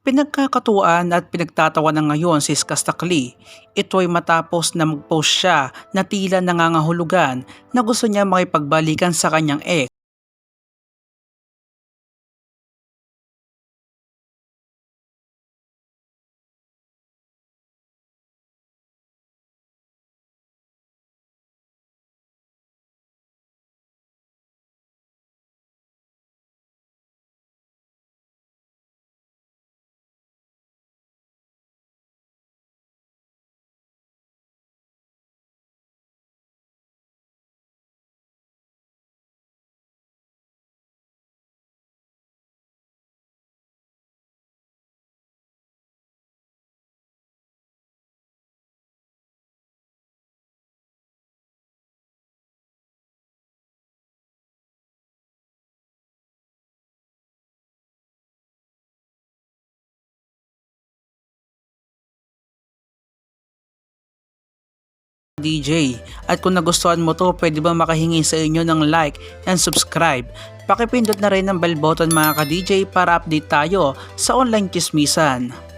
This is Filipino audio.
Pinagkakatuwaan at pinagtatawanan ngayon si Skastakli. Ito ay matapos na mag-post siya na tila nangangahulugan na gusto niya makipagbalikan sa kanyang ex. DJ. At kung nagustuhan mo to, pwede ba makahingi sa inyo ng like and subscribe? Pakipindot na rin ang bell button mga ka-DJ para update tayo sa online chismisan.